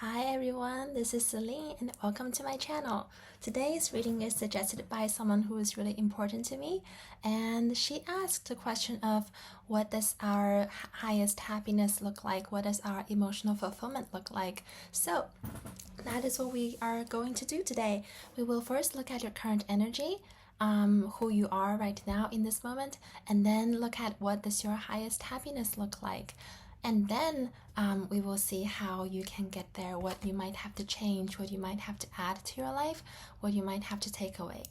Hi everyone, this is Celine and welcome to my channel. Today's reading is suggested by someone who is really important to me, and she asked the question of what does our highest happiness look like? What does our emotional fulfillment look like? So that is what we are going to do today. We will first look at your current energy, who you are right now in this moment, and then look at what does your highest happiness look like. And then we will see how you can get there, what you might have to change, what you might have to add to your life, what you might have to take away.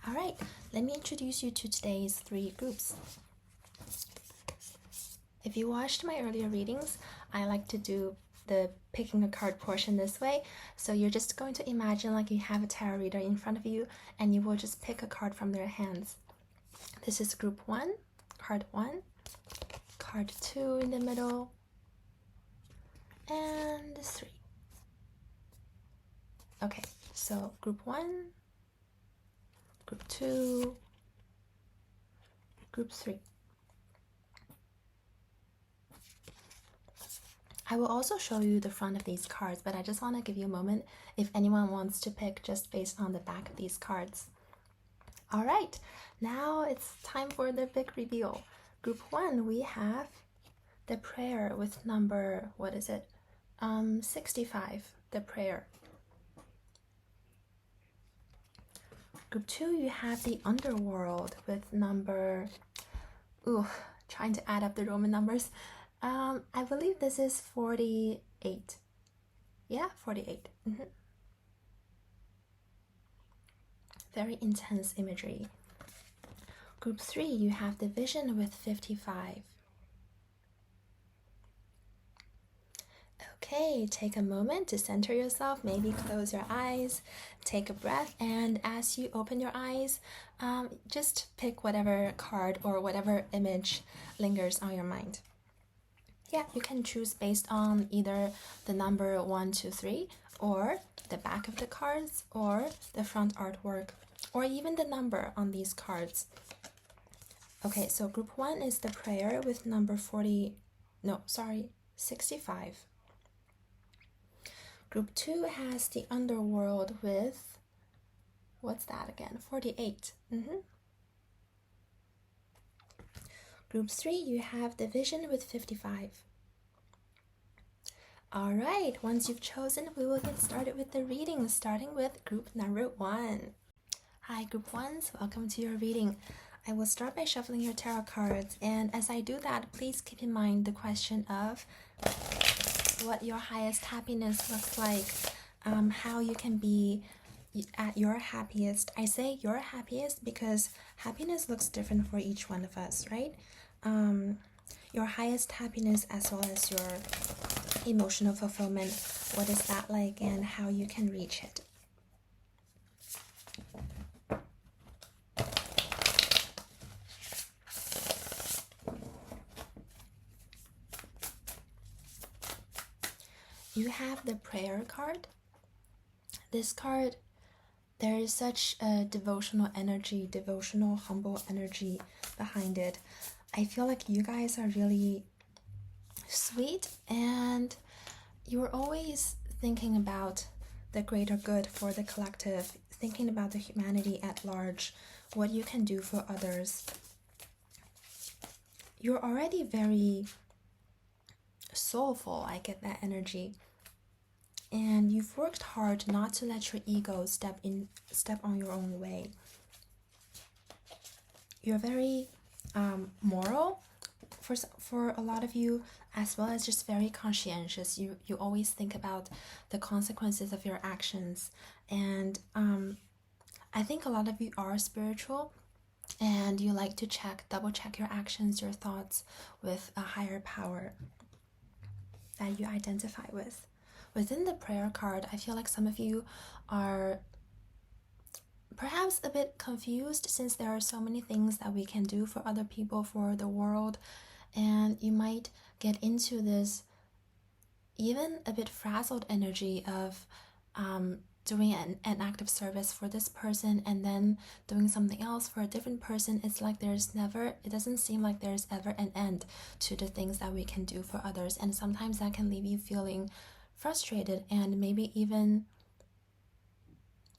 All right, let me introduce you to today's three groups. If you watched my earlier readings, I like to do the picking a card portion this way. So you're just going to imagine like you have a tarot reader in front of you and you will just pick a card from their hands. This is group 1, card 1. Card 2 in the middle, and 3. Okay, so group 1, group 2, group 3. I will also show you the front of these cards, but I just want to give you a moment if anyone wants to pick just based on the back of these cards. All right, now it's time for the big reveal. Group 1, we have the prayer with number, 65, the prayer. Group 2, you have the underworld with number, trying to add up the Roman numbers. I believe this is 48. Yeah, 48. Very intense imagery. Group 3, you have the vision with 55. Okay, take a moment to center yourself, maybe close your eyes, take a breath, and as you open your eyes, just pick whatever card or whatever image lingers on your mind. Yeah, you can choose based on either the number 1, 2, 3, or the back of the cards, or the front artwork, or even the number on these cards. Okay, so group 1 is the prayer with number 65. Group 2 has the underworld with, what's that again? 48. Group 3, you have the vision with 55. All right, once you've chosen, we will get started with the reading, starting with group number 1. Hi, group 1s, welcome to your reading. I will start by shuffling your tarot cards, and as I do that, please keep in mind the question of what your highest happiness looks like, how you can be at your happiest. I say your happiest because happiness looks different for each one of us, right? Your highest happiness as well as your emotional fulfillment, what is that like and how you can reach it. You have the prayer card. This card, there is such a devotional energy, devotional, humble energy behind it. I feel like you guys are really sweet and you're always thinking about the greater good for the collective, thinking about the humanity at large, what you can do for others. You're already very soulful, I get that energy. And you've worked hard not to let your ego step on your own way. You're very moral for a lot of you, as well as just very conscientious. You always think about the consequences of your actions, and I think a lot of you are spiritual and you like to double check your actions, your thoughts with a higher power that you identify with. Within the prayer card, I feel like some of you are perhaps a bit confused since there are so many things that we can do for other people, for the world, and you might get into this even a bit frazzled energy of doing an act of service for this person and then doing something else for a different person. It's like it doesn't seem like there's ever an end to the things that we can do for others, and sometimes that can leave you feeling frustrated and maybe even,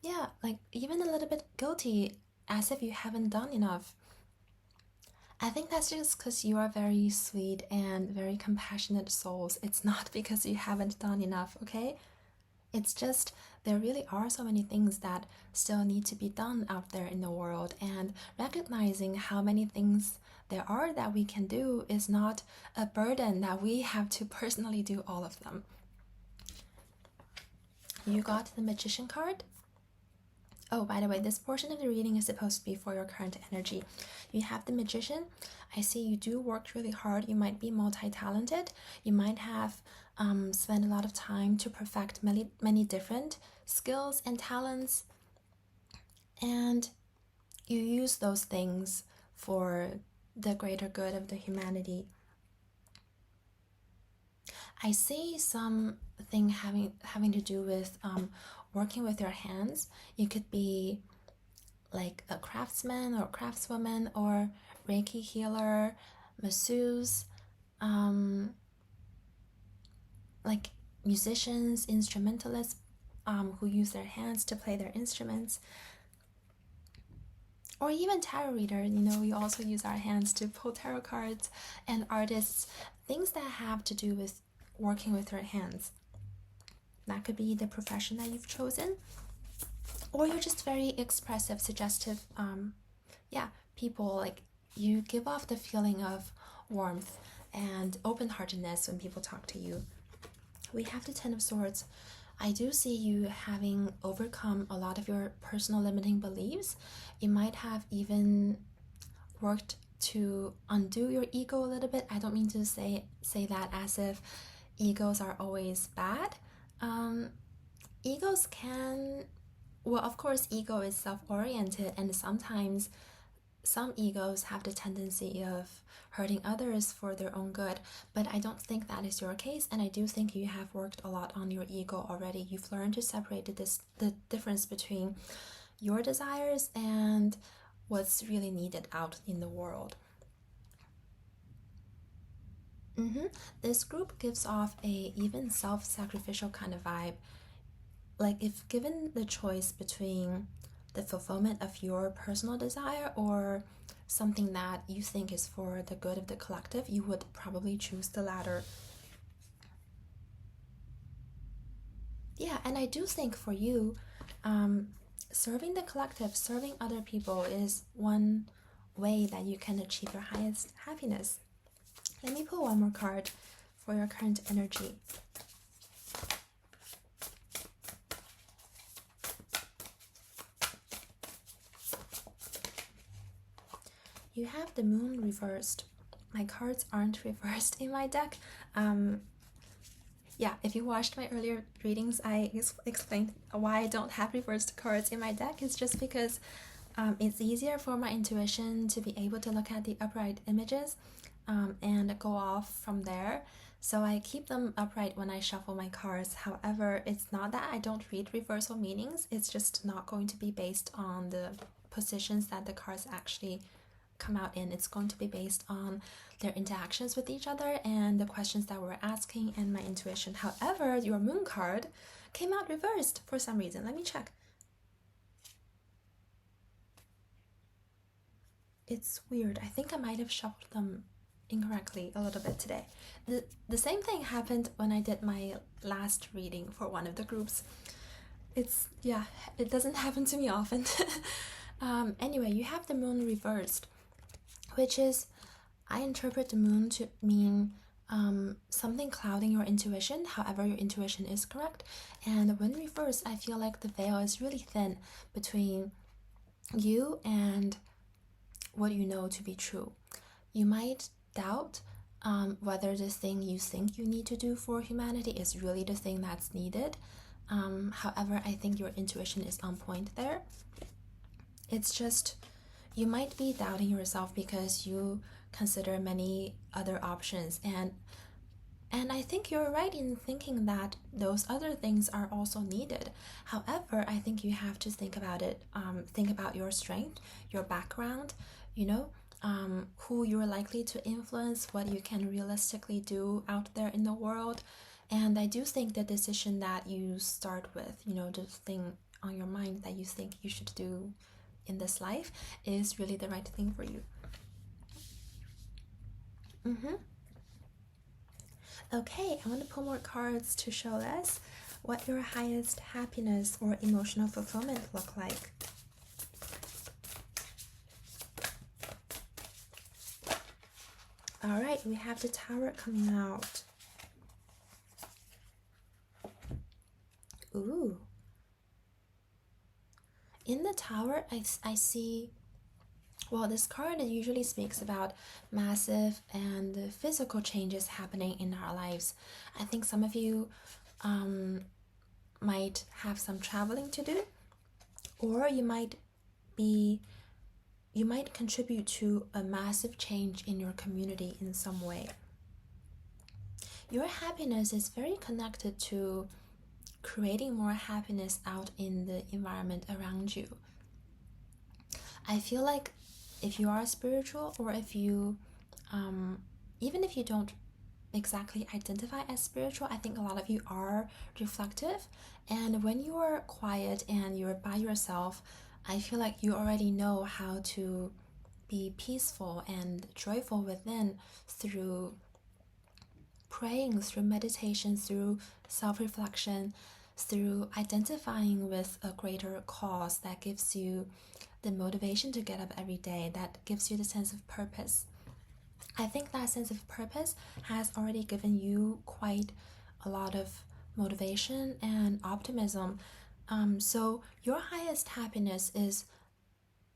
yeah, like even a little bit guilty, as if you haven't done enough. I think that's just because you are very sweet and very compassionate souls. It's not because you haven't done enough, okay? It's just there really are so many things that still need to be done out there in the world, and recognizing how many things there are that we can do is not a burden that we have to personally do all of them. You got the Magician card. Oh, by the way, this portion of the reading is supposed to be for your current energy. You have the Magician. I see you do work really hard. You might be multi-talented. You might have spent a lot of time to perfect many different skills and talents. And you use those things for the greater good of the humanity. I see something having to do with working with your hands. You could be like a craftsman or craftswoman or Reiki healer, masseuse, like musicians, instrumentalists who use their hands to play their instruments. Or even tarot reader, we also use our hands to pull tarot cards, and artists, things that have to do with working with your hands. That could be the profession that you've chosen. Or you're just very expressive, suggestive, people. Like, you give off the feeling of warmth and open-heartedness when people talk to you. We have the Ten of Swords. I do see you having overcome a lot of your personal limiting beliefs. You might have even worked to undo your ego a little bit. I don't mean to say that as if egos are always bad. Egos can, well, of course, ego is self-oriented, and sometimes some egos have the tendency of hurting others for their own good, but I don't think that is your case, and I do think you have worked a lot on your ego already. You've learned to separate the difference between your desires and what's really needed out in the world. This group gives off a even self-sacrificial kind of vibe. Like, if given the choice between the fulfillment of your personal desire or something that you think is for the good of the collective, you would probably choose the latter. Yeah, and I do think for you, serving the collective, serving other people is one way that you can achieve your highest happiness. Let me pull one more card for your current energy. You have the Moon reversed. My cards aren't reversed in my deck. If you watched my earlier readings, I explained why I don't have reversed cards in my deck. It's just because it's easier for my intuition to be able to look at the upright images and go off from there. So I keep them upright when I shuffle my cards. However, it's not that I don't read reversal meanings. It's just not going to be based on the positions that the cards actually come out in. It's going to be based on their interactions with each other and the questions that we're asking and my intuition. However, your Moon card came out reversed for some reason. Let me check. It's weird. I think I might have shuffled them incorrectly a little bit today. The same thing happened when I did my last reading for one of the groups. It doesn't happen to me often. Anyway, you have the Moon reversed, which is, I interpret the Moon to mean something clouding your intuition. However, your intuition is correct. And when reversed, I feel like the veil is really thin between you and what you know to be true. You might doubt whether the thing you think you need to do for humanity is really the thing that's needed. However, I think your intuition is on point there. It's just, you might be doubting yourself because you consider many other options, and I think you're right in thinking that those other things are also needed. However, I think you have to think about it, think about your strength, your background, who you're likely to influence, what you can realistically do out there in the world, And I do think the decision that you start with, the thing on your mind that you think you should do in this life is really the right thing for you. Okay, I want to pull more cards to show us what your highest happiness or emotional fulfillment look like. All right, we have the Tower coming out. Ooh. In the Tower, I see, well, this card usually speaks about massive and physical changes happening in our lives. I think some of you might have some traveling to do, or you might contribute to a massive change in your community in some way. Your happiness is very connected to creating more happiness out in the environment around you. I feel like if you are spiritual, or if you, even if you don't exactly identify as spiritual, I think a lot of you are reflective. And when you are quiet and you're by yourself, I feel like you already know how to be peaceful and joyful within through praying, through meditation, through self-reflection, through identifying with a greater cause that gives you the motivation to get up every day, that gives you the sense of purpose. I think that sense of purpose has already given you quite a lot of motivation and optimism. So your highest happiness is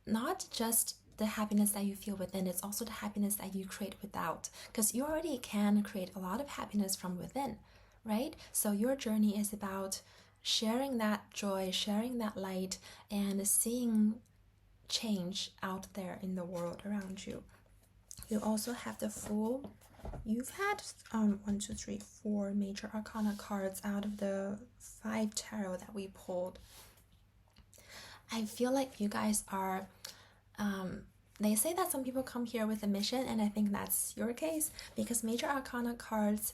not just the happiness that you feel within, it's also the happiness that you create without, because you already can create a lot of happiness from within, right? So your journey is about sharing that joy, sharing that light, and seeing change out there in the world around you. You also have the Fool. You've had 4 major arcana cards out of the 5 tarot that we pulled. I feel like you guys are they say that some people come here with a mission, and I think that's your case, because major arcana cards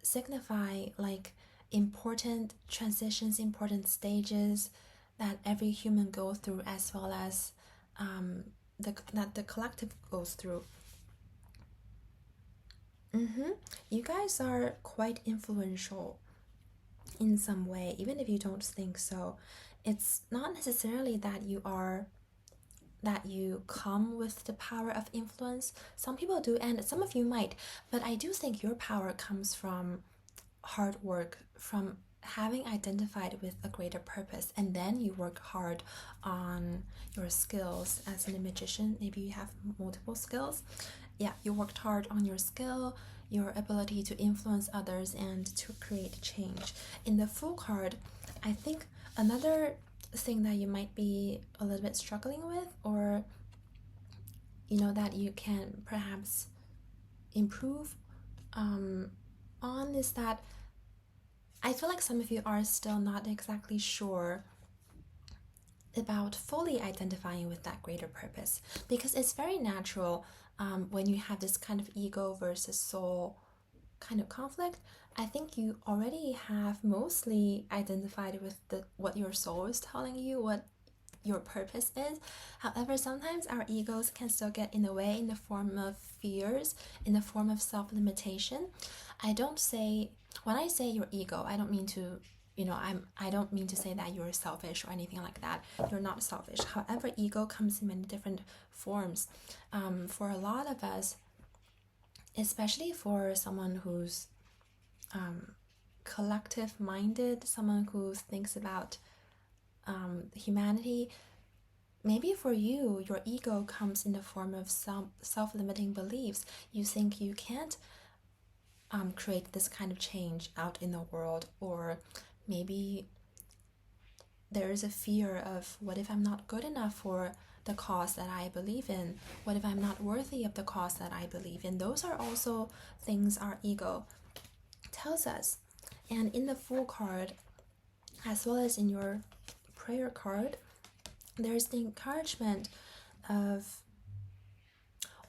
signify like important transitions, important stages that every human goes through, as well as that the collective goes through. You guys are quite influential in some way, even if you don't think so. It's not necessarily that you come with the power of influence. Some people do, and some of you might, but I do think your power comes from hard work, from having identified with a greater purpose, and then you work hard on your skills. As a magician, maybe you have multiple skills. Yeah, you worked hard on your skill, your ability to influence others and to create change. In the Fool card, I think another thing that you might be a little bit struggling with, or that you can perhaps improve on, is that I feel like some of you are still not exactly sure about fully identifying with that greater purpose, because it's very natural when you have this kind of ego versus soul kind of conflict. I think you already have mostly identified with what your soul is telling you, what your purpose is. However, sometimes our egos can still get in the way in the form of fears, in the form of self-limitation. When I say your ego, I don't mean to I don't mean to say that you're selfish or anything like that. You're not selfish. However, ego comes in many different forms. For a lot of us, especially for someone who's collective minded, someone who thinks about humanity, maybe for you, your ego comes in the form of some self-limiting beliefs. You think you can't create this kind of change out in the world, or maybe there is a fear of, what if I'm not good enough for the cause that I believe in? What if I'm not worthy of the cause that I believe in? Those are also things our ego tells us. And in the Fool card, as well as in your prayer card, there's the encouragement of,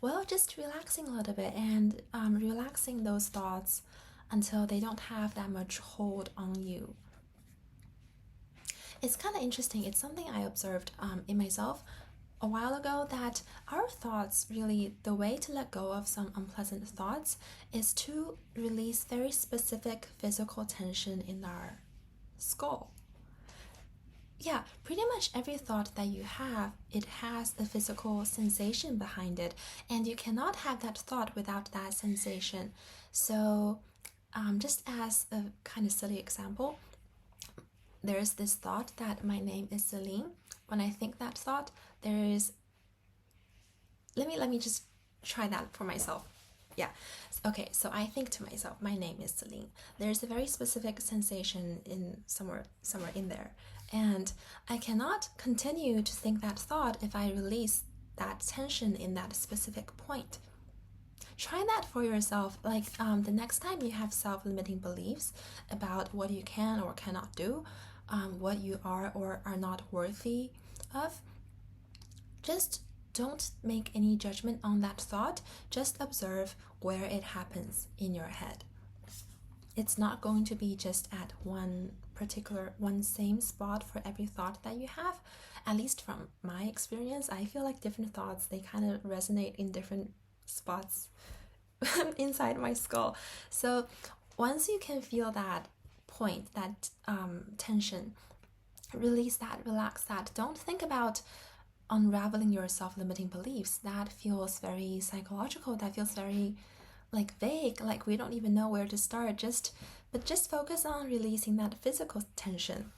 well, just relaxing a little bit and relaxing those thoughts until they don't have that much hold on you. It's kind of interesting. It's something I observed in myself a while ago, that our thoughts, really, the way to let go of some unpleasant thoughts is to release very specific physical tension in our skull. Yeah, pretty much every thought that you have, it has a physical sensation behind it, and you cannot have that thought without that sensation. So, just as a kind of silly example, there's this thought that my name is Celine. When I think that thought, there is. Let me just try that for myself. Yeah. Okay, so I think to myself, my name is Celine. There's a very specific sensation in somewhere in there. And I cannot continue to think that thought if I release that tension in that specific point. Try that for yourself. Like the next time you have self-limiting beliefs about what you can or cannot do, what you are or are not worthy of, just don't make any judgment on that thought. Just observe where it happens in your head. It's not going to be just at one same spot for every thought that you have. At least from my experience, I feel like different thoughts, they kind of resonate in different spots inside my skull. So once you can feel that point, that tension, release that, relax that. Don't think about unraveling your self-limiting beliefs. That feels very psychological. That feels very vague, like we don't even know where to start. Just focus on releasing that physical tension.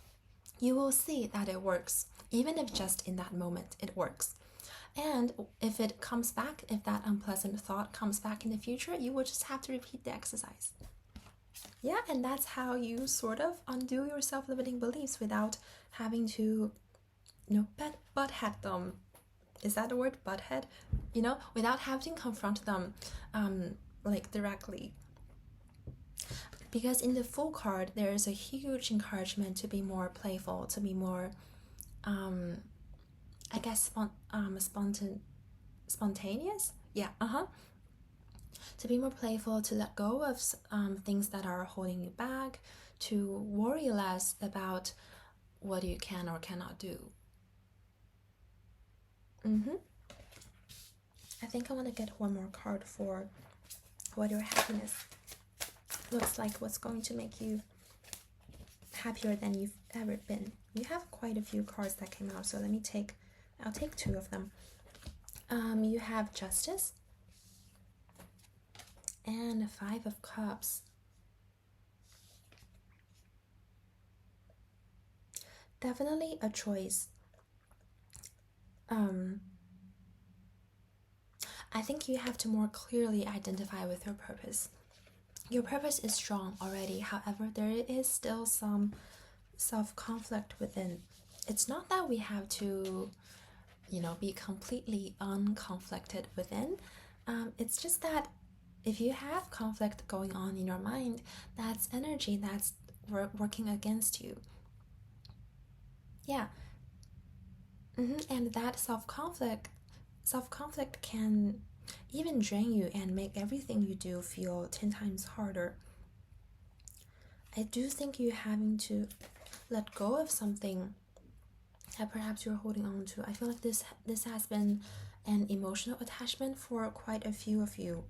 You will see that it works, even if just in that moment it works. And if it comes back, if that unpleasant thought comes back in the future, you will just have to repeat the exercise. Yeah, and that's how you sort of undo your self-limiting beliefs without having to, butt head them. Is that the word, butt head? Without having to confront them directly. Because in the Fool card, there is a huge encouragement to be more playful, to be more, I guess, spontaneous? Yeah, to be more playful, to let go of things that are holding you back, to worry less about what you can or cannot do. I think I want to get one more card for what your happiness looks like, what's going to make you happier than you've ever been. You have quite a few cards that came out, so I'll take two of them. You have Justice and 5 of Cups. Definitely a choice. I think you have to more clearly identify with your purpose. Your purpose is strong already, however, there is still some self-conflict within. It's not that we have to, be completely unconflicted within. It's just that if you have conflict going on in your mind, that's energy that's working against you. Yeah. And that self-conflict can even drain you and make everything you do feel 10 times harder. I do think you're having to let go of something that perhaps you're holding on to. I feel like this has been an emotional attachment for quite a few of you.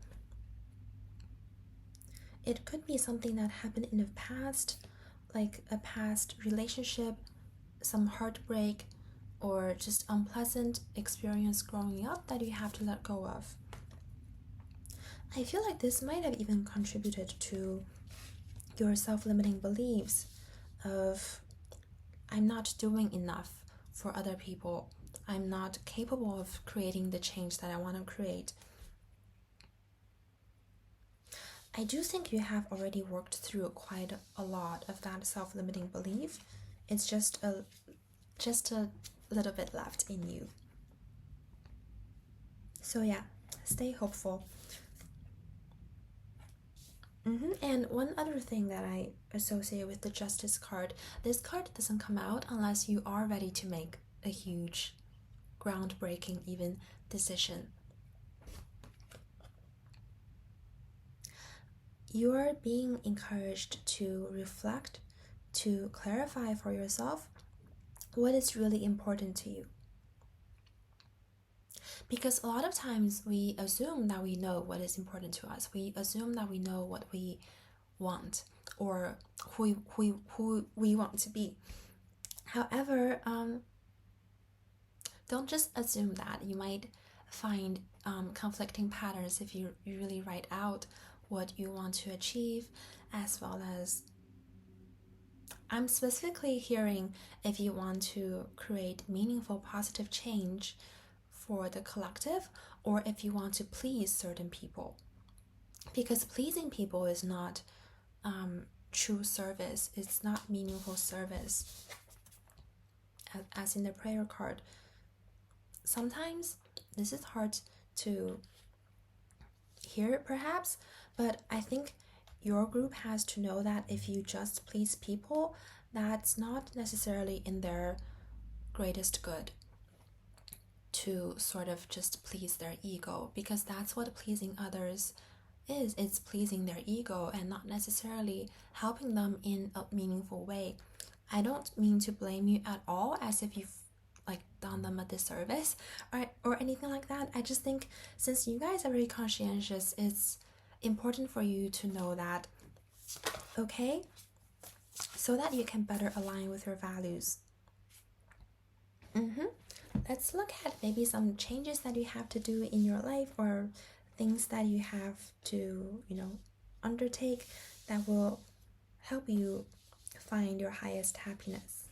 It could be something that happened in the past, like a past relationship, some heartbreak, or just unpleasant experience growing up that you have to let go of. I feel like this might have even contributed to your self-limiting beliefs of, I'm not doing enough for other people. I'm not capable of creating the change that I want to create. I do think you have already worked through quite a lot of that self-limiting belief. It's just a little bit left in you. So yeah, stay hopeful. And one other thing that I associate with the Justice card, this card doesn't come out unless you are ready to make a huge, groundbreaking even decision. you're being encouraged to reflect, to clarify for yourself what is really important to you. Because a lot of times we assume that we know what is important to us. We assume that we know what we want or who we want to be. However, don't just assume that. You might find conflicting patterns if you really write out what you want to achieve, as well as I'm specifically hearing if you want to create meaningful positive change for the collective, or if you want to please certain people. Because pleasing people is not true service, it's not meaningful service. As in the prayer card, sometimes this is hard to hear perhaps, but I think your group has to know that if you just please people, that's not necessarily in their greatest good to sort of just please their ego, because that's what pleasing others is. It's pleasing their ego and not necessarily helping them in a meaningful way. I don't mean to blame you at all as if you've like done them a disservice or anything like that. I just think since you guys are very conscientious, it's important for you to know that, okay? So that you can better align with your values. Let's look at maybe some changes that you have to do in your life, or things that you have to, undertake that will help you find your highest happiness.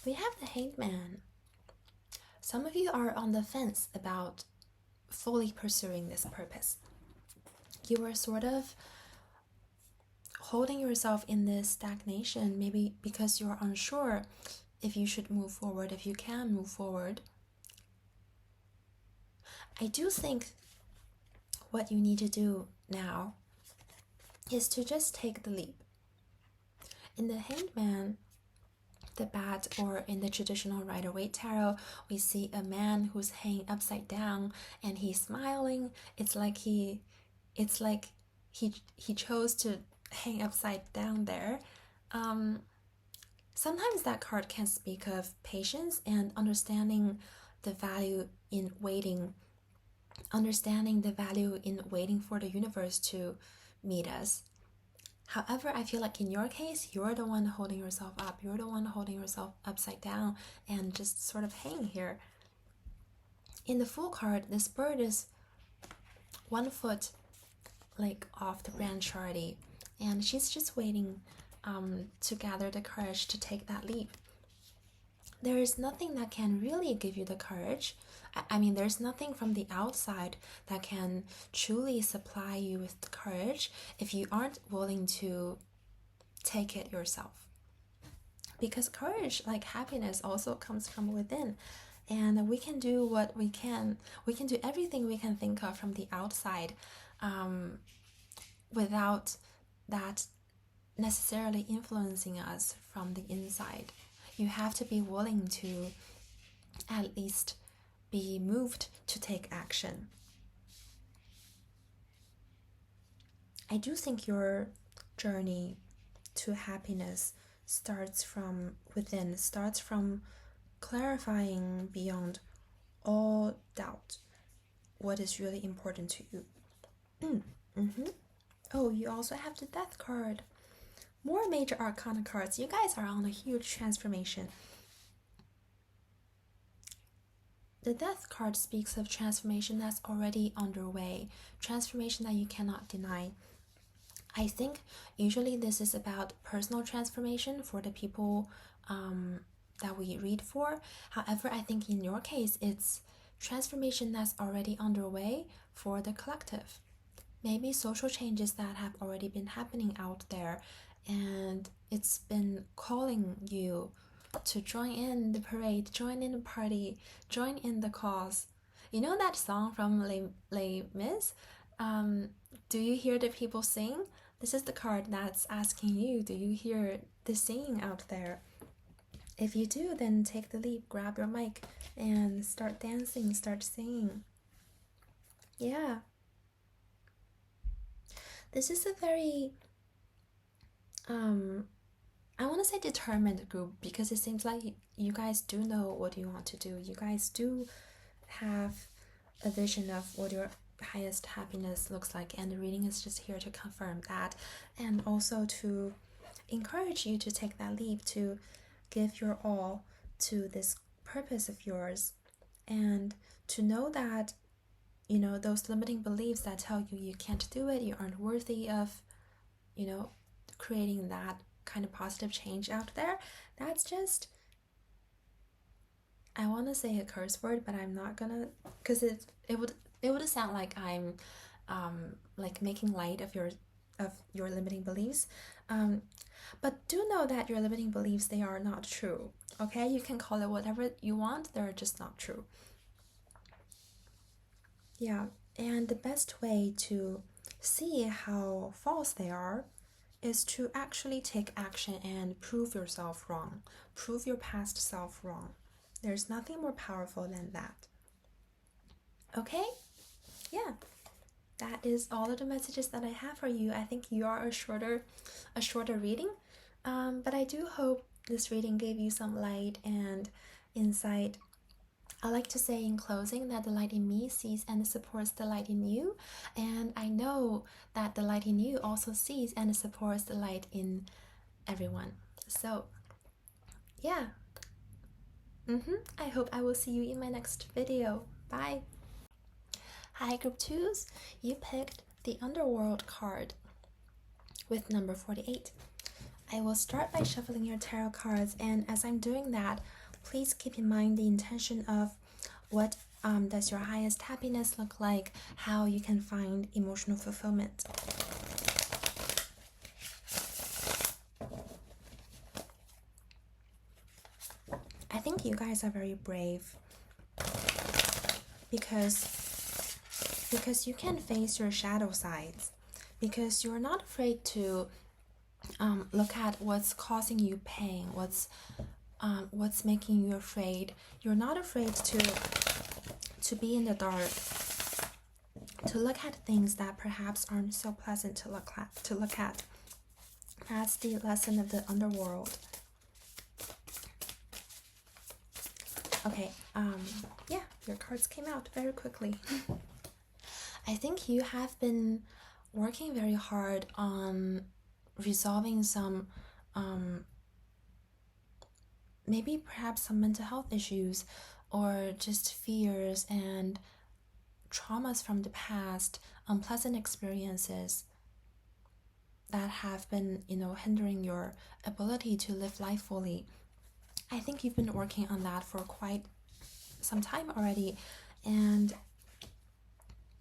We have the Hanged Man. Some of you are on the fence about fully pursuing this purpose. You are sort of holding yourself in this stagnation, maybe because you're unsure if you should move forward, if you can move forward. I do think what you need to do now is to just take the leap. In the Hanged Man, the bat, or in the traditional Rider-Waite tarot, we see a man who's hanging upside down and he's smiling. It's like he chose to hang upside down there. Sometimes that card can speak of patience and understanding the value in waiting, understanding the value in waiting for the universe to meet us. However, I feel like in your case, you're the one holding yourself up. You're the one holding yourself upside down and just sort of hanging here. In the Fool card, this bird is 1 foot like off the branch already, and she's just waiting to gather the courage to take that leap. There is nothing that can really give you the courage. I mean, there's nothing from the outside that can truly supply you with the courage if you aren't willing to take it yourself. Because courage, like happiness, also comes from within. And we can do what we can. We can do everything we can think of from the outside without that necessarily influencing us from the inside. You have to be willing to at least be moved to take action. I do think your journey to happiness starts from within, starts from clarifying beyond all doubt what is really important to you. Oh, you also have the Death card. More major arcana cards. You guys are on a huge transformation. The Death card speaks of transformation that's already underway, transformation that you cannot deny. I think usually this is about personal transformation for the people that we read for. However, I think in your case, it's transformation that's already underway for the collective. Maybe social changes that have already been happening out there, and it's been calling you to join in the parade, join in the party, join in the cause. You know that song from Les Mis? Do you hear the people sing? This is the card that's asking you, do you hear the singing out there? If you do, then take the leap, grab your mic, and start dancing, start singing. Yeah. This is a very I want to say determined group, because it seems like you guys do know what you want to do. You guys do have a vision of what your highest happiness looks like, and the reading is just here to confirm that, and also to encourage you to take that leap, to give your all to this purpose of yours, and to know that, you know, those limiting beliefs that tell you you can't do it, you aren't worthy of, you know, creating that kind of positive change out there, that's just, I want to say a curse word, but I'm not gonna, because it would sound like I'm like making light of your limiting beliefs. But do know that your limiting beliefs, they are not true. Okay, you can call it whatever you want, they're just not true. Yeah, and the best way to see how false they are is to actually take action and prove yourself wrong, prove your past self wrong. There's nothing more powerful than that. Okay? Yeah. That is all of the messages that I have for you. I think you are a shorter reading, but I do hope this reading gave you some light and insight. I like to say in closing that the light in me sees and supports the light in you, and I know that the light in you also sees and supports the light in everyone. So, yeah. I hope I will see you in my next video. Bye. Hi, Group 2s. You picked the Underworld card with number 48. I will start by shuffling your tarot cards, and as I'm doing that, please keep in mind the intention of what does your highest happiness look like, how you can find emotional fulfillment. I think you guys are very brave because you can face your shadow sides, because you're not afraid to look at what's causing you pain, what's making you afraid. You're not afraid to be in the dark, to look at things that perhaps aren't so pleasant to look at. That's the lesson of the underworld. Okay, yeah, your cards came out very quickly. I think you have been working very hard on resolving some maybe perhaps some mental health issues, or just fears and traumas from the past, unpleasant experiences that have been, hindering your ability to live life fully. I think you've been working on that for quite some time already, and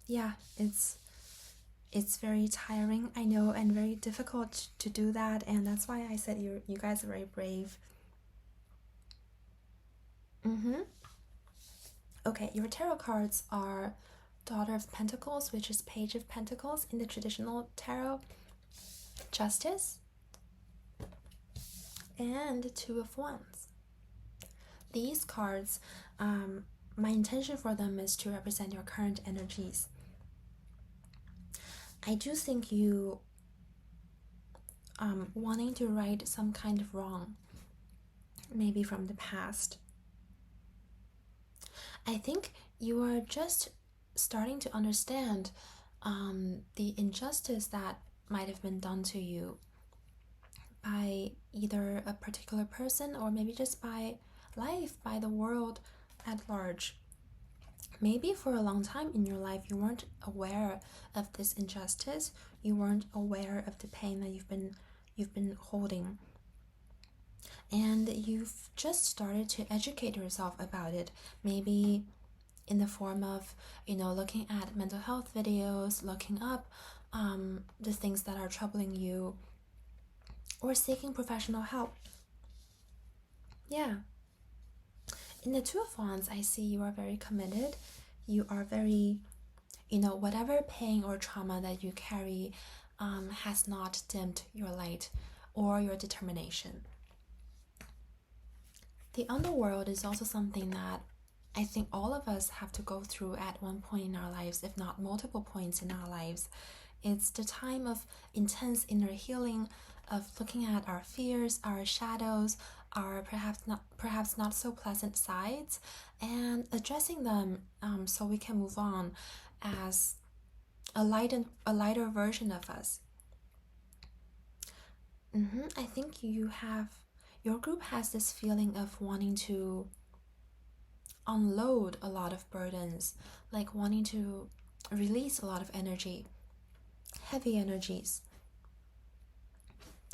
yeah, it's very tiring, I know, and very difficult to do that, and that's why I said you guys are very brave. Okay, your tarot cards are Daughter of Pentacles, which is Page of Pentacles in the traditional tarot, Justice, and Two of Wands. These cards, my intention for them is to represent your current energies. I do think you wanting to right some kind of wrong, maybe from the past. I think you are just starting to understand the injustice that might have been done to you by either a particular person, or maybe just by life, by the world at large. Maybe for a long time in your life you weren't aware of this injustice, you weren't aware of the pain that you've been holding, and you've just started to educate yourself about it, maybe in the form of, looking at mental health videos, looking up the things that are troubling you, or seeking professional help. Yeah. In the Two of Wands, I see you are very committed. You are very, whatever pain or trauma that you carry has not dimmed your light or your determination. The underworld is also something that I think all of us have to go through at one point in our lives, if not multiple points in our lives. It's the time of intense inner healing, of looking at our fears, our shadows, our perhaps not so pleasant sides, and addressing them, so we can move on as a lighter version of us. I think your group has this feeling of wanting to unload a lot of burdens, like wanting to release a lot of energy, heavy energies.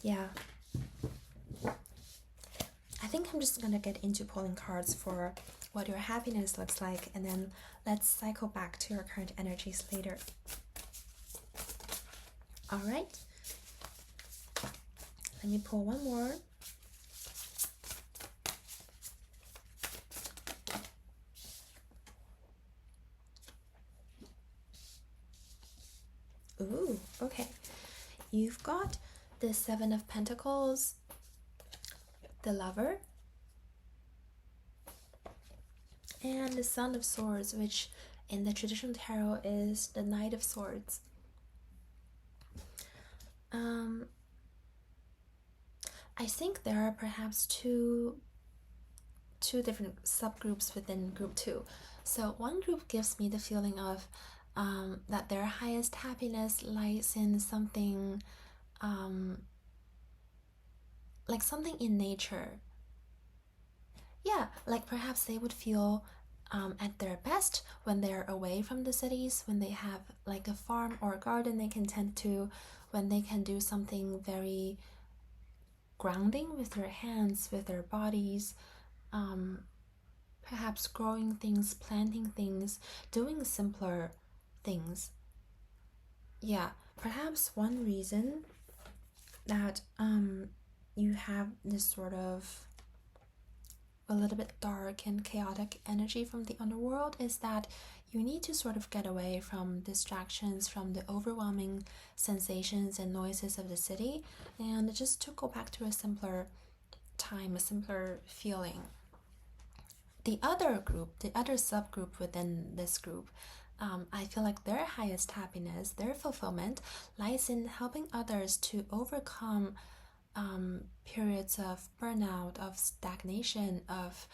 Yeah. I think I'm just gonna get into pulling cards for what your happiness looks like, and then let's cycle back to your current energies later. Alright. Let me pull one more. Ooh, okay. You've got the Seven of Pentacles, the Lover, and the Son of Swords, which in the traditional tarot is the Knight of Swords. I think there are perhaps two different subgroups within group 2. So one group gives me the feeling of that their highest happiness lies in something like something in nature. Yeah, like perhaps they would feel at their best when they're away from the cities, when they have like a farm or a garden they can tend to, when they can do something very grounding with their hands, with their bodies, perhaps growing things, planting things, doing simpler things. Yeah, perhaps one reason that you have this sort of a little bit dark and chaotic energy from the underworld is that you need to sort of get away from distractions, from the overwhelming sensations and noises of the city, and just to go back to a simpler time, a simpler feeling. The other group, the other subgroup within this group, I feel like their highest happiness, their fulfillment, lies in helping others to overcome periods of burnout, of stagnation, of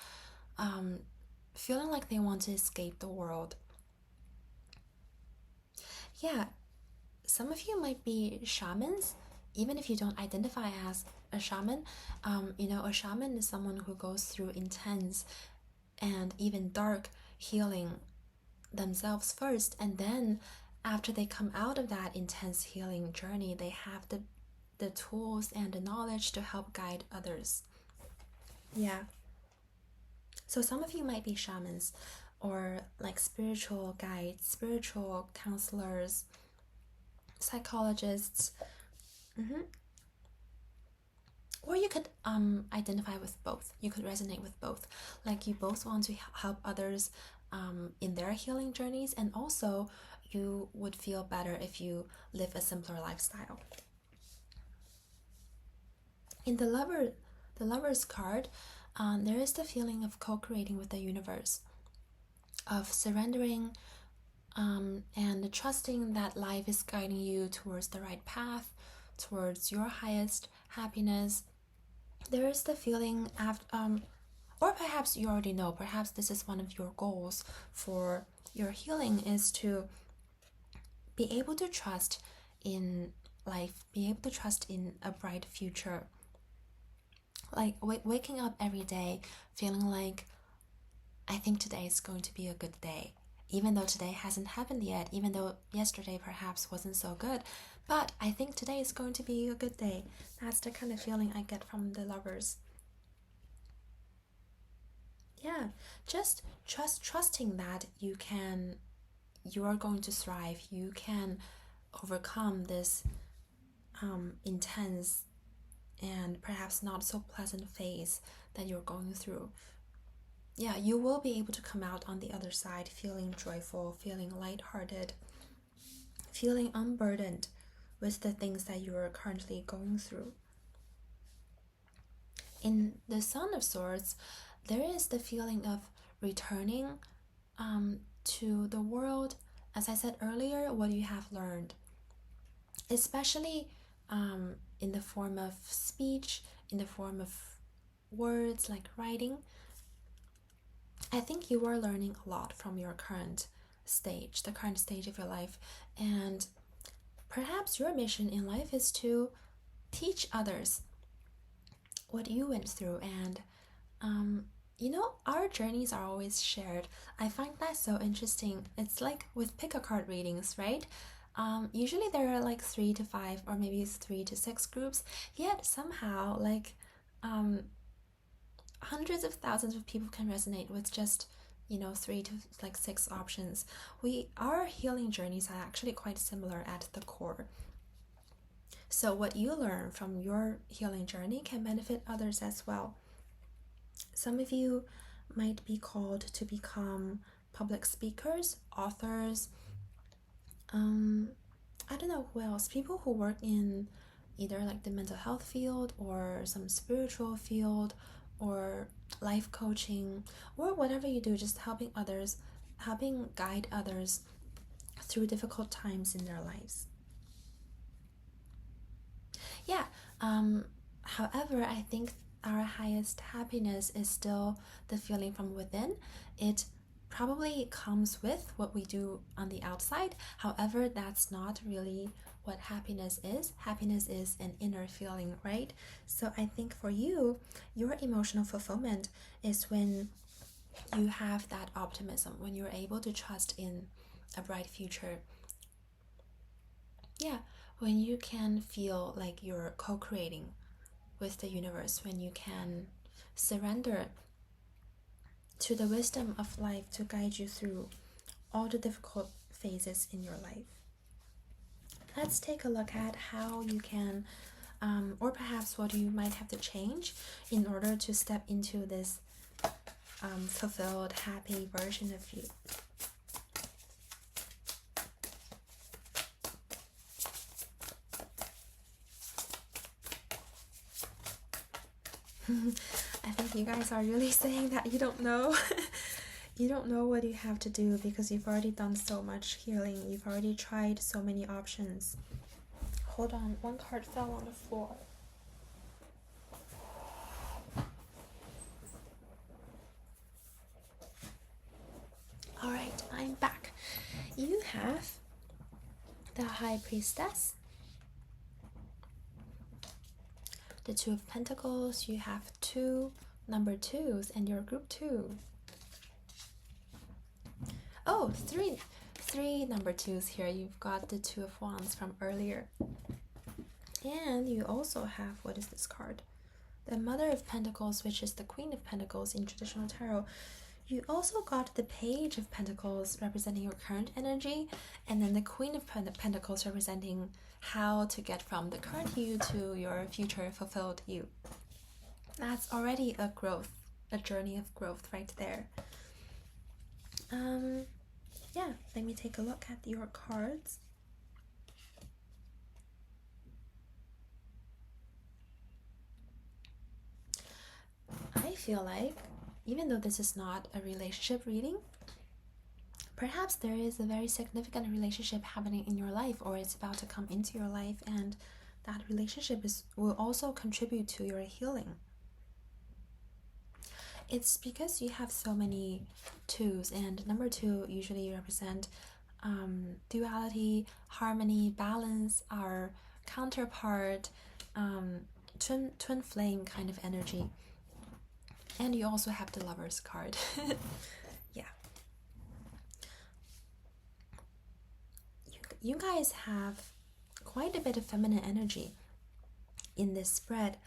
feeling like they want to escape the world. Yeah, some of you might be shamans, even if you don't identify as a shaman. A shaman is someone who goes through intense and even dark healing themselves first, and then after they come out of that intense healing journey, they have the tools and the knowledge to help guide others. Yeah. So some of you might be shamans or like spiritual guides, spiritual counselors, psychologists. Or you could identify with both. You could resonate with both. Like you both want to help others in their healing journeys, and also you would feel better if you live a simpler lifestyle. In the Lover's card, there is the feeling of co-creating with the universe, of surrendering and trusting that life is guiding you towards the right path, towards your highest happiness. There is the feeling or perhaps you already know, perhaps this is one of your goals for your healing, is to be able to trust in life, be able to trust in a bright future. Like waking up every day feeling like, I think today is going to be a good day, even though today hasn't happened yet, even though yesterday perhaps wasn't so good, but I think today is going to be a good day. That's the kind of feeling I get from the Lovers. Yeah, just trusting that you are going to thrive, you can overcome this intense and perhaps not so pleasant phase that you're going through. Yeah, you will be able to come out on the other side feeling joyful, feeling lighthearted, feeling unburdened with the things that you are currently going through. In the Son of Swords, there is the feeling of returning to the world, as I said earlier, what you have learned, especially in the form of speech, in the form of words like writing. I think you are learning a lot from your current stage, the current stage of your life, and perhaps your mission in life is to teach others what you went through. And our journeys are always shared. I find that so interesting. It's like with pick a card readings, right? Usually there are like 3 to 5 or maybe 3 to 6 groups, yet somehow like hundreds of thousands of people can resonate with just 3 to like 6 options. Our healing journeys are actually quite similar at the core. So what you learn from your healing journey can benefit others as well. Some of you might be called to become public speakers, authors, I don't know who else, people who work in either like the mental health field or some spiritual field or life coaching, or whatever you do, just helping guide others through difficult times in their lives. Yeah, however, I think our highest happiness is still the feeling from within. It probably comes with what we do on the outside. However, that's not really what happiness is. Happiness is an inner feeling, right? So I think for you, your emotional fulfillment is when you have that optimism, when you're able to trust in a bright future. Yeah, when you can feel like you're co-creating with the universe, when you can surrender to the wisdom of life to guide you through all the difficult phases in your life. Let's take a look at how you can, or perhaps what you might have to change in order to step into this fulfilled, happy version of you. I think you guys are really saying that you don't know. You don't know what you have to do because you've already done so much healing. You've already tried so many options. Hold on, one card fell on the floor. Alright, I'm back. You have the High Priestess, the Two of Pentacles, you have 2 number 2s, and your group 2. Oh, three number 2s here. You've got the 2 of Wands from earlier. And you also have, what is this card? The Mother of Pentacles, which is the Queen of Pentacles in traditional tarot. You also got the Page of Pentacles representing your current energy, and then the Queen of Pentacles representing how to get from the current you to your future fulfilled you. That's already a journey of growth right there. Yeah, let me take a look at your cards. I feel like, even though this is not a relationship reading, perhaps there is a very significant relationship happening in your life, or it's about to come into your life, and that relationship will also contribute to your healing. It's because you have so many 2s, and number 2 usually represent duality, harmony, balance, our counterpart, twin flame kind of energy. And you also have the Lover's card. Yeah. You guys have quite a bit of feminine energy in this spread.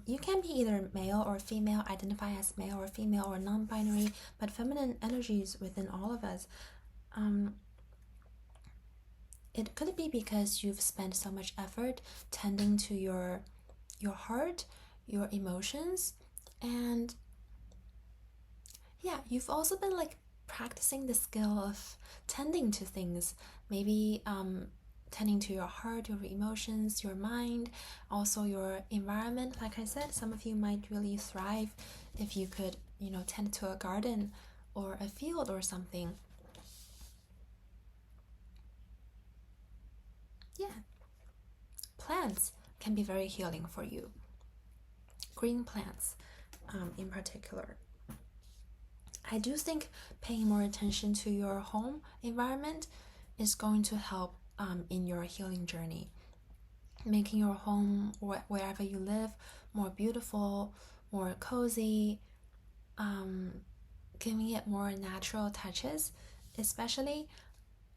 You can be either male or female, identify as male or female or non-binary, but feminine energies within all of us. It could be because you've spent so much effort tending to your heart, your emotions, and yeah, you've also been like practicing the skill of tending to things, maybe tending to your heart, your emotions, your mind, also your environment. Like I said, some of you might really thrive if you could, tend to a garden or a field or something. Yeah, plants can be very healing for you. Green plants, in particular. I do think paying more attention to your home environment is going to help in your healing journey. Making your home, wherever you live, more beautiful, more cozy, giving it more natural touches, especially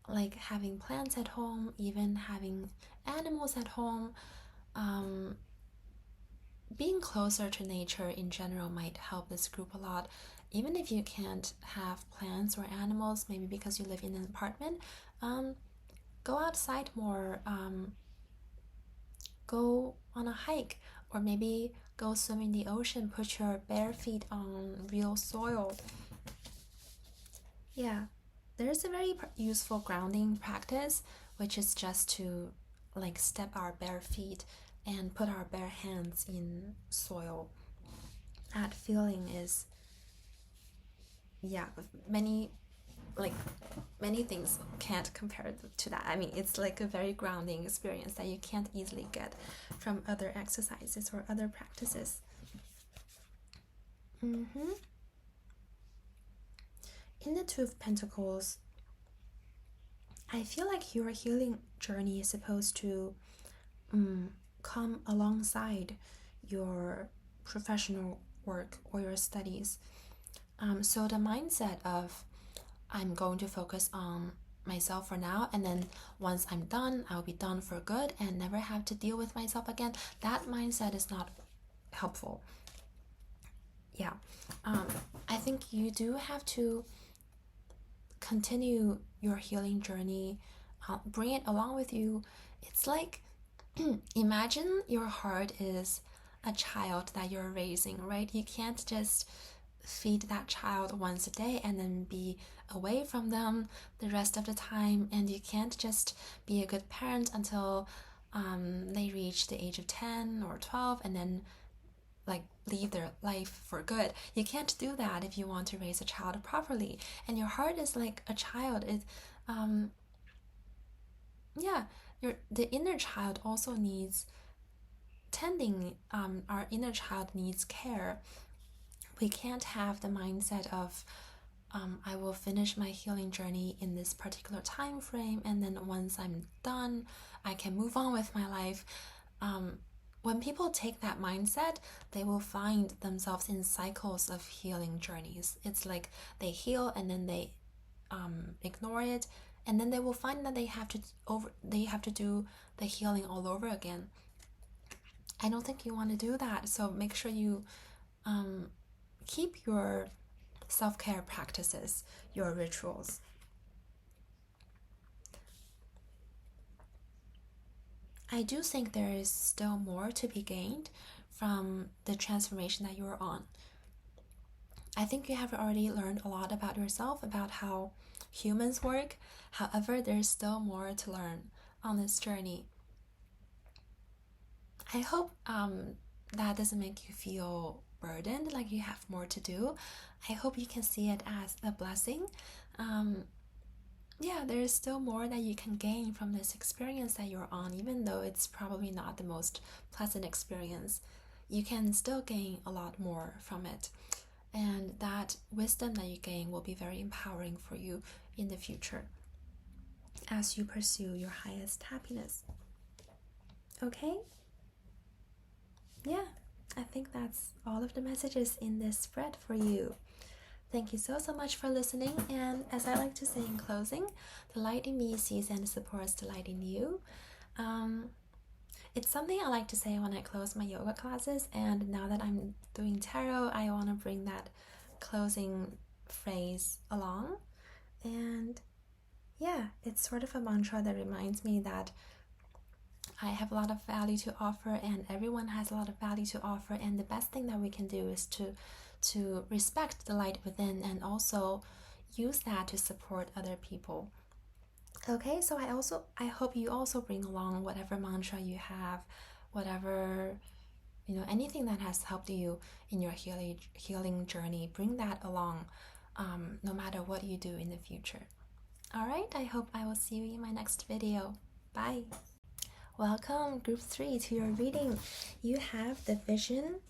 like having plants at home, even having animals at home. Being closer to nature in general might help this group a lot. Even if you can't have plants or animals, maybe because you live in an apartment, go outside more, go on a hike, or maybe go swim in the ocean, put your bare feet on real soil. Yeah, there's a very useful grounding practice, which is just to like step our bare feet and put our bare hands in soil. That feeling is, yeah, many like many things can't compare to that. I mean, it's like a very grounding experience that you can't easily get from other exercises or other practices. Mm-hmm. In the Two of Pentacles, I feel like your healing journey is supposed to come alongside your professional work or your studies. So the mindset of I'm going to focus on myself for now, and then once I'm done, I'll be done for good and never have to deal with myself again. That mindset is not helpful. Yeah. I think you do have to continue your healing journey, bring it along with you. It's like imagine your heart is a child that you're raising, right? You can't just feed that child once a day and then be away from them the rest of the time, and you can't just be a good parent until they reach the age of 10 or 12 and then like leave their life for good. You can't do that if you want to raise a child properly. And your heart is like a child. Yeah, the inner child also needs tending. Our inner child needs care. We can't have the mindset of I will finish my healing journey in this particular time frame, and then once I'm done, I can move on with my life. When people take that mindset, they will find themselves in cycles of healing journeys. It's like they heal and then they ignore it, and then they will find that they have to do the healing all over again. I don't think you want to do that, so make sure you keep your self-care practices, your rituals. I do think there is still more to be gained from the transformation that you're on. I think you have already learned a lot about yourself, about how humans work. However, there's still more to learn on this journey. I hope that doesn't make you feel burdened, like you have more to do. I hope you can see it as a blessing. Yeah, there is still more that you can gain from this experience that you're on, even though it's probably not the most pleasant experience. You can still gain a lot more from it. And that wisdom that you gain will be very empowering for you in the future as you pursue your highest happiness. Okay? Yeah, I think that's all of the messages in this spread for you. Thank you so much for listening, and as I like to say in closing, the light in me sees and supports the light in you. It's something I like to say when I close my yoga classes, and now that I'm doing tarot, I want to bring that closing phrase along. And yeah, it's sort of a mantra that reminds me that I have a lot of value to offer, and everyone has a lot of value to offer, and the best thing that we can do is to respect the light within and also use that to support other people. Okay, so I hope you also bring along whatever mantra you have, whatever anything that has helped you in your healing journey. Bring that along no matter what you do in the future. Alright, I hope I will see you in my next video. Bye! Welcome, Group 3, to your reading. You have the Vision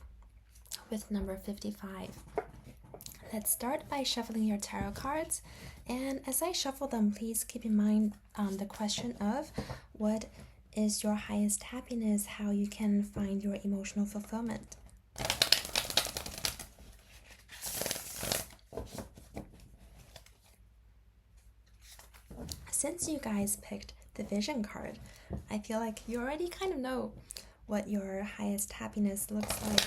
with number 55. Let's start by shuffling your tarot cards. And as I shuffle them, please keep in mind the question of what is your highest happiness, how you can find your emotional fulfillment. Since you guys picked the Vision card, I feel like you already kind of know what your highest happiness looks like.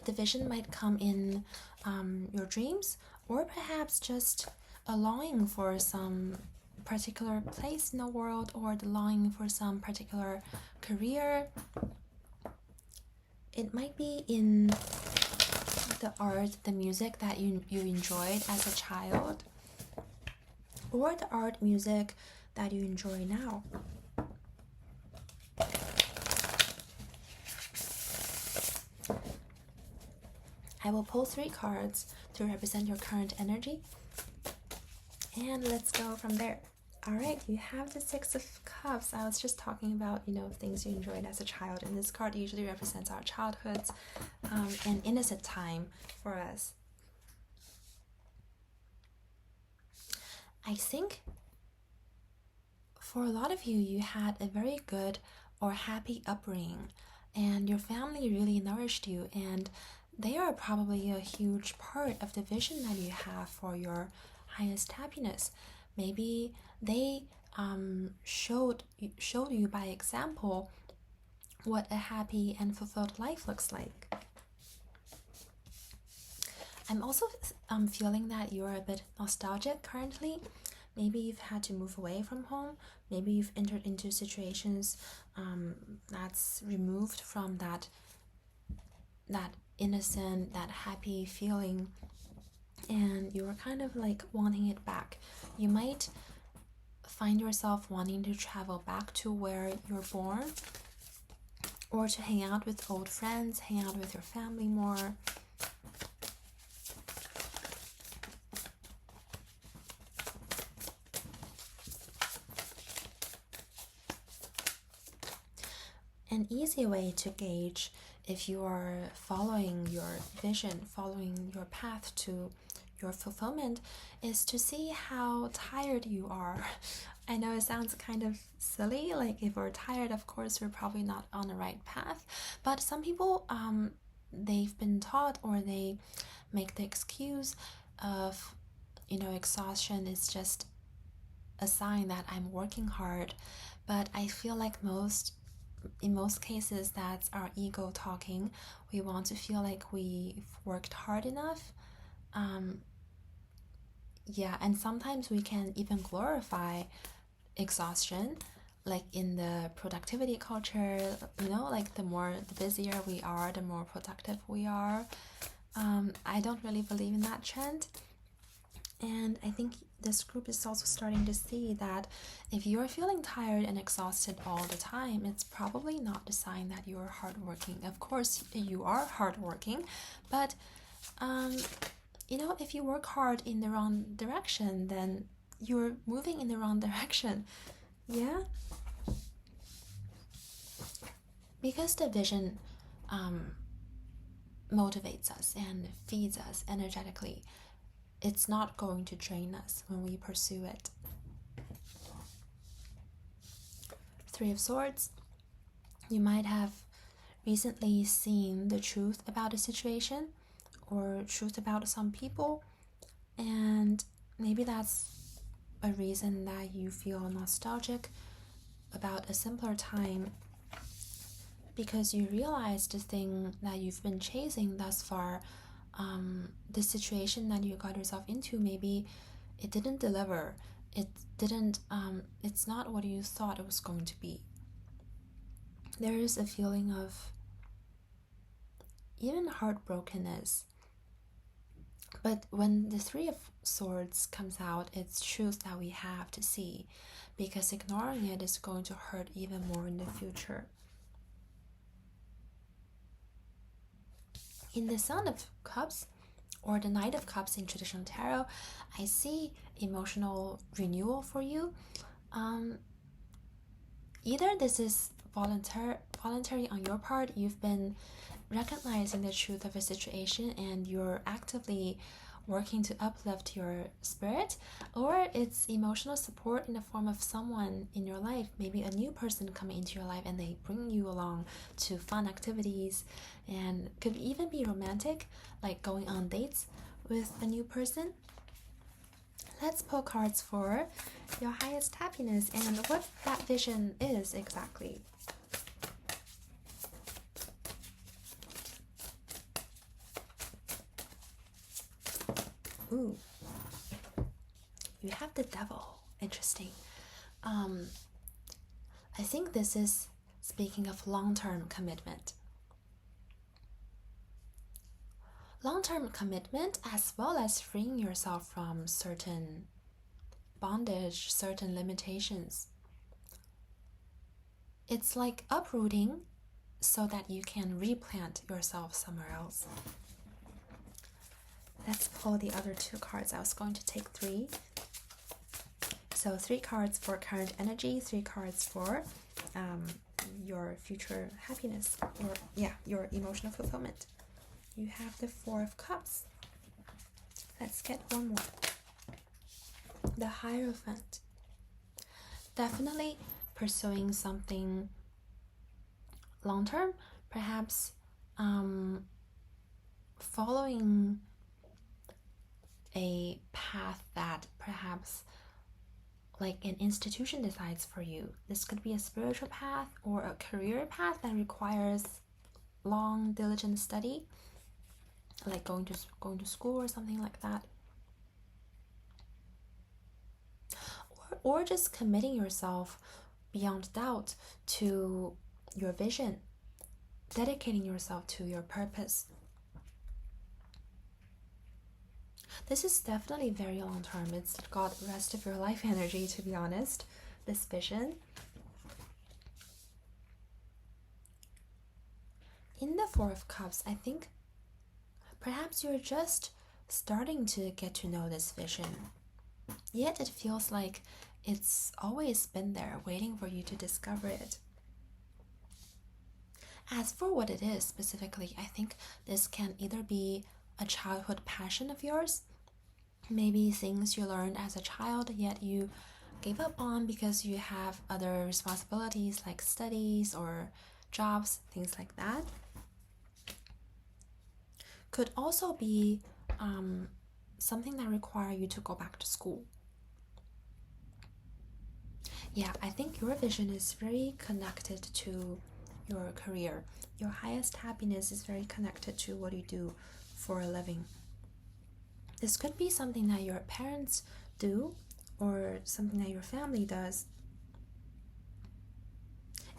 The vision might come in your dreams, or perhaps just a longing for some particular place in the world, or the longing for some particular career. It might be in the art, the music that you enjoyed as a child, or the art music that you enjoy now. I will pull 3 cards to represent your current energy, and let's go from there. Alright, you have the 6 of Cups. I was just talking about, things you enjoyed as a child, and this card usually represents our childhoods and innocent time for us. I think for a lot of you, you had a very good or happy upbringing, and your family really nourished you, and they are probably a huge part of the vision that you have for your highest happiness. Maybe they showed you by example what a happy and fulfilled life looks like. I'm also feeling that you're a bit nostalgic currently. Maybe you've had to move away from home. Maybe you've entered into situations that's removed from that innocent, that happy feeling, and you're kind of like wanting it back. You might find yourself wanting to travel back to where you're born, or to hang out with old friends, hang out with your family more. An easy way to gauge if you are following your vision, following your path to your fulfillment, is to see how tired you are. I know it sounds kind of silly, like if we're tired, of course, we're probably not on the right path. But some people, they've been taught, or they make the excuse of, exhaustion is just a sign that I'm working hard. But I feel like in most cases, that's our ego talking. We want to feel like we've worked hard enough. And sometimes we can even glorify exhaustion, like in the productivity culture, like the busier we are, the more productive we are. I don't really believe in that trend. And I think this group is also starting to see that if you're feeling tired and exhausted all the time, it's probably not a sign that you're hardworking. Of course, you are hardworking, but if you work hard in the wrong direction, then you're moving in the wrong direction. Yeah? Because the vision motivates us and feeds us energetically, it's not going to drain us when we pursue it. 3 of Swords. You might have recently seen the truth about a situation, or truth about some people, and maybe that's a reason that you feel nostalgic about a simpler time, because you realize the thing that you've been chasing thus far, the situation that you got yourself into, maybe it didn't deliver. It's not what you thought it was going to be. There is a feeling of even heartbrokenness. But when the 3 of Swords comes out, it's truth that we have to see, because ignoring it is going to hurt even more in the future. In the Sound of Cups, or the Knight of Cups in traditional tarot, I see emotional renewal for you. Either this is voluntary on your part, you've been recognizing the truth of a situation and you're actively working to uplift your spirit, or it's emotional support in the form of someone in your life, maybe a new person coming into your life and they bring you along to fun activities, and could even be romantic, like going on dates with a new person. Let's pull cards for your highest happiness and what that vision is exactly. Ooh, you have the Devil. Interesting. I think this is speaking of long-term commitment. Long-term commitment, as well as freeing yourself from certain bondage, certain limitations. It's like uprooting so that you can replant yourself somewhere else. Let's pull the other two cards. I was going to take 3. So 3 cards for current energy, 3 cards for your future happiness, or your emotional fulfillment. You have the 4 of Cups. Let's get one more. The Hierophant. Definitely pursuing something long-term, perhaps following a path that perhaps like an institution decides for you. This could be a spiritual path or a career path that requires long, diligent study, like going to school or something like that. Or just committing yourself beyond doubt to your vision, dedicating yourself to your purpose. This is definitely very long term. It's got rest of your life energy, to be honest, this vision. In the 4 of Cups, I think perhaps you're just starting to get to know this vision. Yet it feels like it's always been there, waiting for you to discover it. As for what it is specifically, I think this can either be a childhood passion of yours, maybe things you learned as a child yet you gave up on because you have other responsibilities like studies or jobs, things like that. Could also be something that requires you to go back to school. Yeah, I think your vision is very connected to your career. Your highest happiness is very connected to what you do for a living. This could be something that your parents do or something that your family does.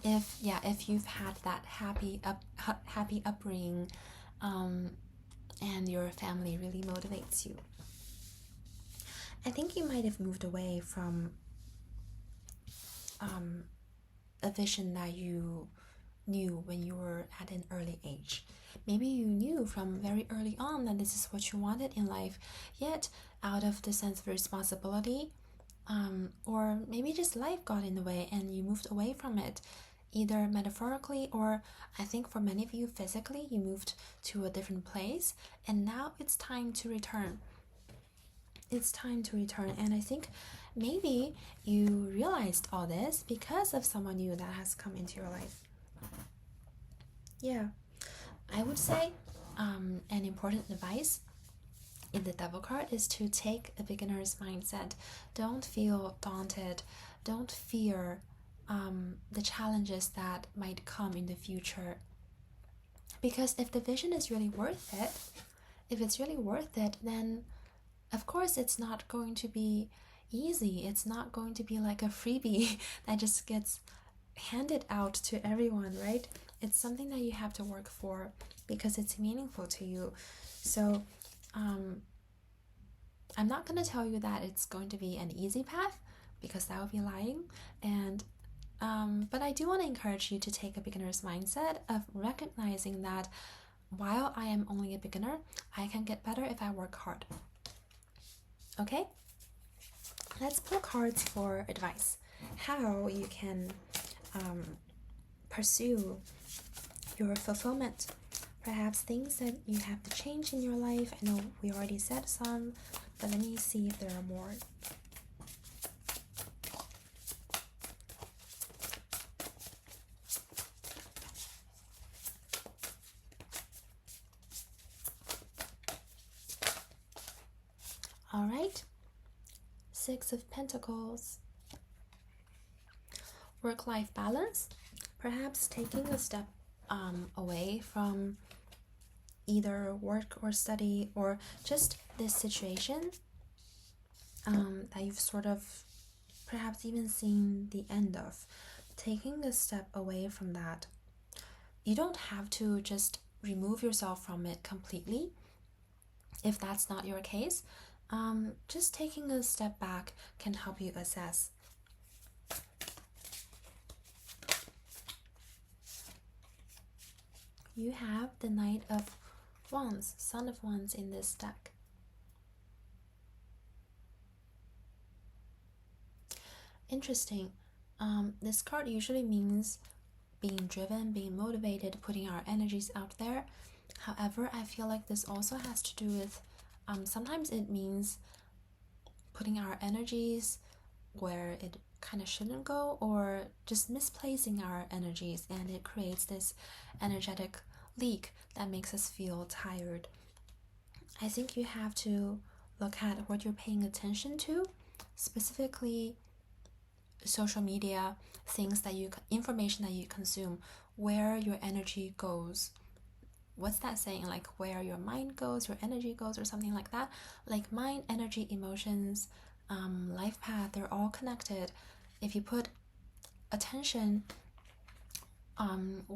If you've had that happy upbringing, and your family really motivates you. I think you might have moved away from a vision that you knew when you were at an early age. Maybe you knew from very early on that this is what you wanted in life, yet out of the sense of responsibility, or maybe just life got in the way and you moved away from it, either metaphorically or I think for many of you physically, you moved to a different place and now it's time to return. It's time to return, and I think maybe you realized all this because of someone new that has come into your life. Yeah, I would say an important advice in the Devil card is to take a beginner's mindset. Don't feel daunted. Don't fear the challenges that might come in the future. Because if the vision is really worth it, then of course it's not going to be easy. It's not going to be like a freebie that just gets handed out to everyone, right? It's something that you have to work for because it's meaningful to you. So I'm not going to tell you that it's going to be an easy path because that would be lying. And but I do want to encourage you to take a beginner's mindset of recognizing that while I am only a beginner, I can get better if I work hard. Okay? Let's pull cards for advice. How you can pursue your fulfillment. Perhaps things that you have to change in your life. I know we already said some, but let me see if there are more. All right. Six of Pentacles. Work-life balance. Perhaps taking a step away from either work or study, or just this situation that you've sort of perhaps even seen the end of. Taking a step away from that. You don't have to just remove yourself from it completely if that's not your case. Just taking a step back can help you assess. You have the Knight of Wands, Son of Wands in this deck. Interesting. This card usually means being driven, being motivated, putting our energies out there. However, I feel like this also has to do with sometimes it means putting our energies where it kind of shouldn't go, or just misplacing our energies, and it creates this energetic leak that makes us feel tired. I think you have to look at what you're paying attention to, specifically social media, information that you consume, where your energy goes. What's that saying? Like, where your mind goes, your energy goes, or something like that. Like mind, energy, emotions, life path, they're all connected. If you put attention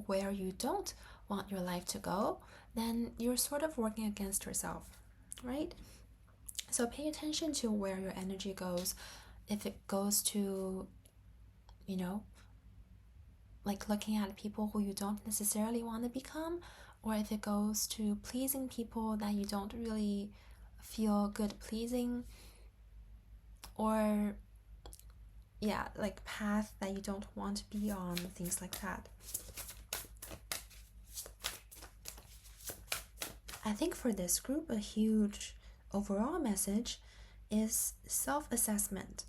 where you don't want your life to go, then you're sort of working against yourself, right? So pay attention to where your energy goes. If it goes to, like looking at people who you don't necessarily want to become, or if it goes to pleasing people that you don't really feel good pleasing, or like path that you don't want to be on, things like that. I think for this group, a huge overall message is self-assessment.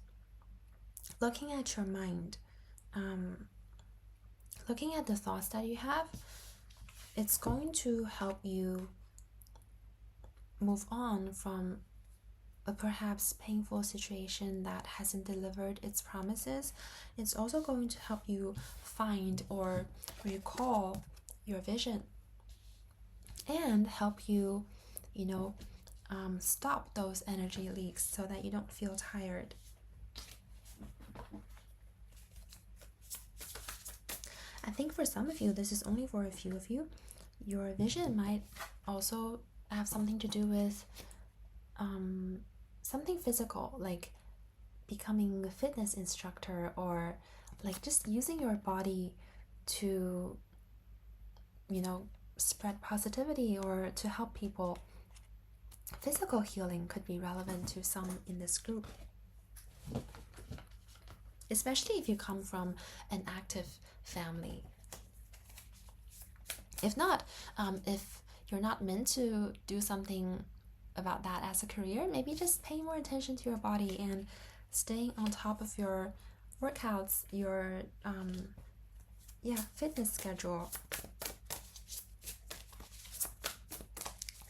Looking at your mind, looking at the thoughts that you have, it's going to help you move on from a perhaps painful situation that hasn't delivered its promises. It's also going to help you find or recall your vision, and help you, stop those energy leaks so that you don't feel tired. I think for some of you, this is only for a few of you, your vision might also have something to do with something physical, like becoming a fitness instructor, or like just using your body to, spread positivity or to help people. Physical healing could be relevant to some in this group, especially if you come from an active family. If not, if you're not meant to do something about that as a career, maybe just pay more attention to your body and staying on top of your workouts, your fitness schedule.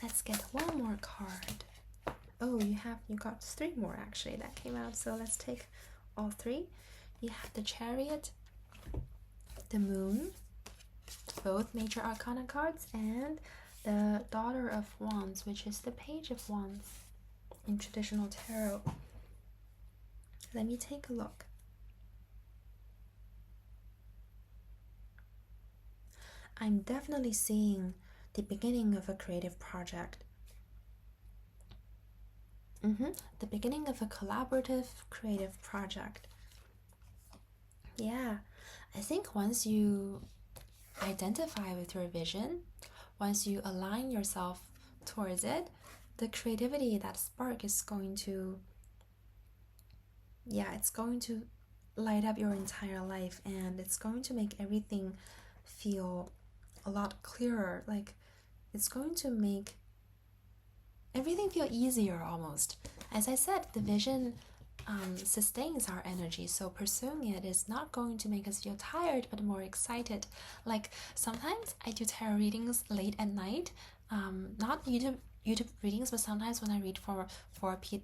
Let's get one more card. Oh, you got 3 more actually that came out, so let's take all 3. You have the Chariot, the Moon, both major arcana cards, and the Daughter of Wands, which is the Page of Wands in traditional tarot. Let me take a look. I'm definitely seeing the beginning of a creative project. The beginning of a collaborative creative project. Yeah, I think once you identify with your vision, once you align yourself towards it, the creativity, that spark is going to, yeah, it's going to light up your entire life, and it's going to make everything feel a lot clearer. Like, it's going to make everything feel easier almost. As I said, the vision sustains our energy, so pursuing it is not going to make us feel tired but more excited. Like, sometimes I do tarot readings late at night, not YouTube readings, but sometimes when I read for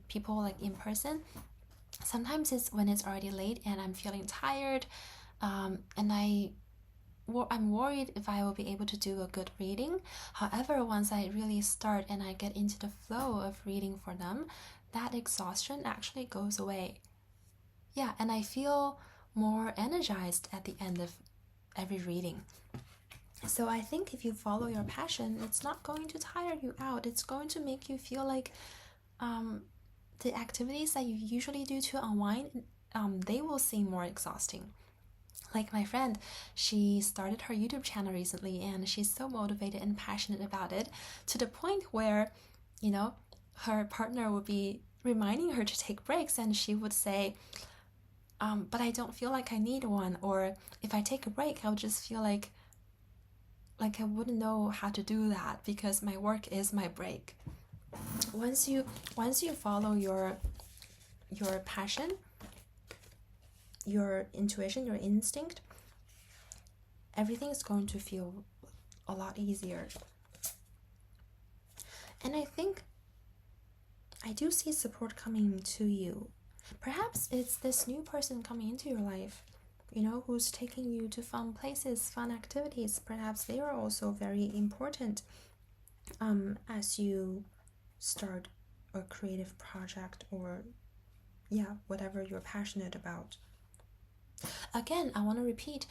people like in person, sometimes it's when it's already late and I'm feeling tired, and I'm worried if I will be able to do a good reading. However, once I really start and I get into the flow of reading for them, that exhaustion actually goes away. Yeah, and I feel more energized at the end of every reading. So I think if you follow your passion, it's not going to tire you out. It's going to make you feel like the activities that you usually do to unwind, they will seem more exhausting. Like my friend, she started her YouTube channel recently, and she's so motivated and passionate about it, to the point where, you know, her partner would be reminding her to take breaks, and she would say, but I don't feel like I need one, or if I take a break, I'll just feel like I wouldn't know how to do that because my work is my break. Once you follow your passion, your intuition, your instinct, everything is going to feel a lot easier. And I think I do see support coming to you. Perhaps it's this new person coming into your life, you know, who's taking you to fun places, fun activities. Perhaps they are also very important as you start a creative project, or yeah, whatever you're passionate about. Again, I want to repeat,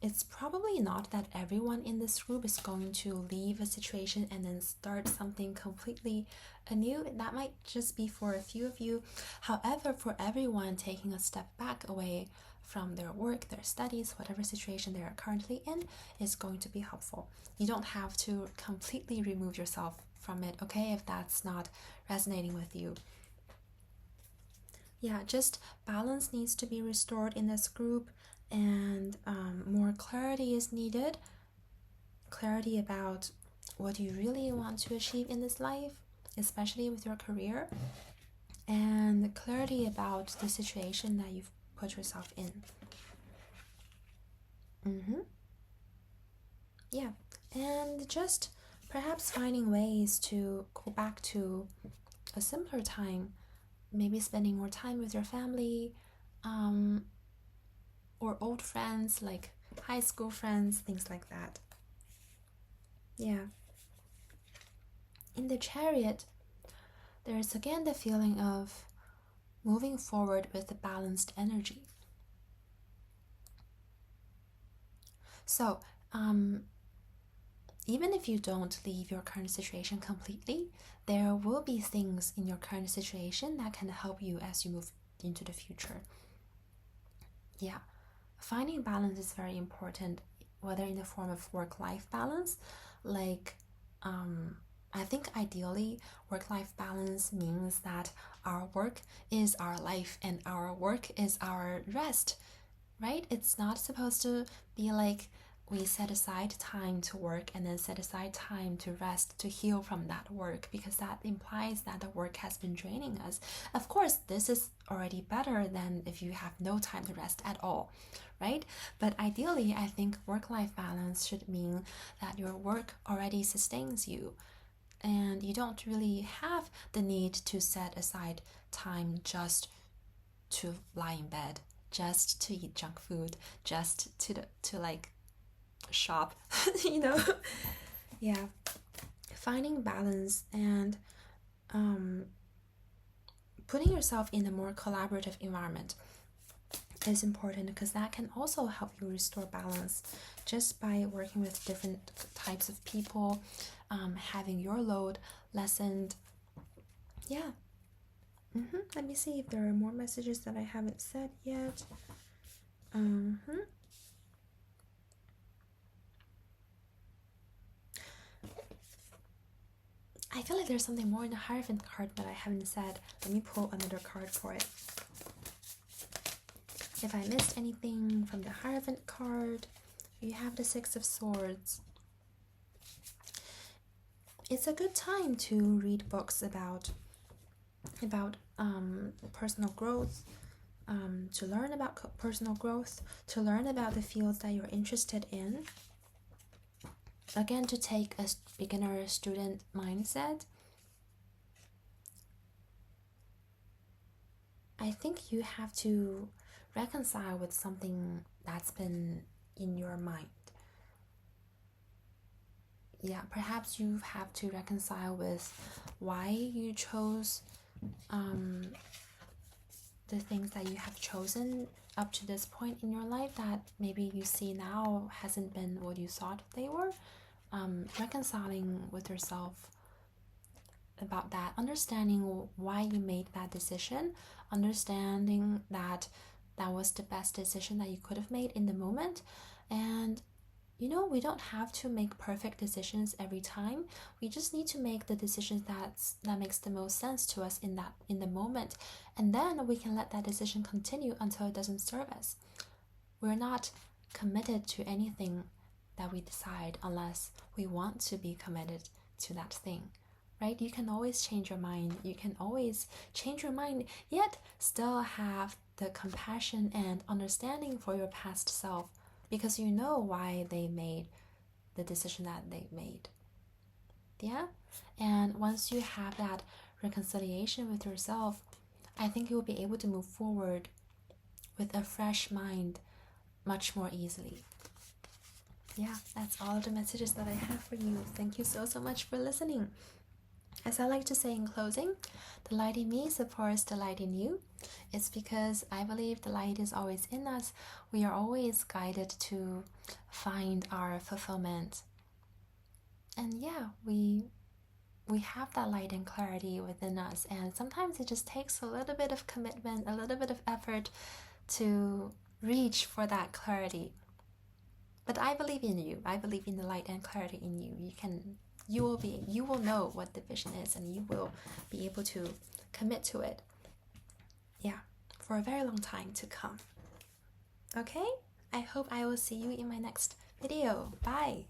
it's probably not that everyone in this group is going to leave a situation and then start something completely anew. That might just be for a few of you. However, for everyone, taking a step back away from their work, their studies, whatever situation they are currently in, is going to be helpful. You don't have to completely remove yourself from it, okay, if that's not resonating with you. Yeah, just balance needs to be restored in this group, and more clarity is needed. Clarity about what you really want to achieve in this life, especially with your career, and clarity about the situation that you've put yourself in. Yeah, and just perhaps finding ways to go back to a simpler time, maybe spending more time with your family, or old friends, like high school friends, things like that. Yeah. In the Chariot, there's again the feeling of moving forward with a balanced energy. So, even if you don't leave your current situation completely, there will be things in your current situation that can help you as you move into the future. Yeah, finding balance is very important, whether in the form of work-life balance, like I think ideally work-life balance means that our work is our life and our work is our rest, right? It's not supposed to be like we set aside time to work and then set aside time to rest, to heal from that work, because that implies that the work has been draining us. Of course, this is already better than if you have no time to rest at all, right? But ideally, I think work-life balance should mean that your work already sustains you, and you don't really have the need to set aside time just to lie in bed, just to eat junk food, just to like shop, you know. Yeah, finding balance and putting yourself in a more collaborative environment is important, because that can also help you restore balance just by working with different types of people, having your load lessened. Yeah. Let me see if there are more messages that I haven't said yet. feel like there's something more in the Hierophant card that I haven't said. Let me pull another card for it. If I missed anything from the Hierophant card, you have the Six of Swords. It's a good time to read books about personal growth, to learn about personal growth, to learn about the fields that you're interested in. Again, to take a beginner student mindset. I think you have to reconcile with something that's been in your mind. Yeah, perhaps you have to reconcile with why you chose the things that you have chosen up to this point in your life that maybe you see now hasn't been what you thought they were. Reconciling with yourself about that, understanding why you made that decision, understanding that that was the best decision that you could have made in the moment. And you know, we don't have to make perfect decisions every time. We just need to make the decisions that makes the most sense to us in the moment, and then we can let that decision continue until it doesn't serve us. We're not committed to anything that we decide unless we want to be committed to that thing, right? You can always change your mind. You can always change your mind, yet still have the compassion and understanding for your past self, because you know why they made the decision that they made. Yeah? And once you have that reconciliation with yourself, I think you'll be able to move forward with a fresh mind much more easily. Yeah, that's all of the messages that I have for you. Thank you so much for listening. As I like to say in closing, the light in me supports the light in you. It's because I believe the light is always in us. We are always guided to find our fulfillment. And yeah, we have that light and clarity within us. And sometimes it just takes a little bit of commitment, a little bit of effort to reach for that clarity. But I believe in you. I believe in the light and clarity in you. You will know what the vision is, and you will be able to commit to it. Yeah, for a very long time to come. Okay? I hope I will see you in my next video. Bye!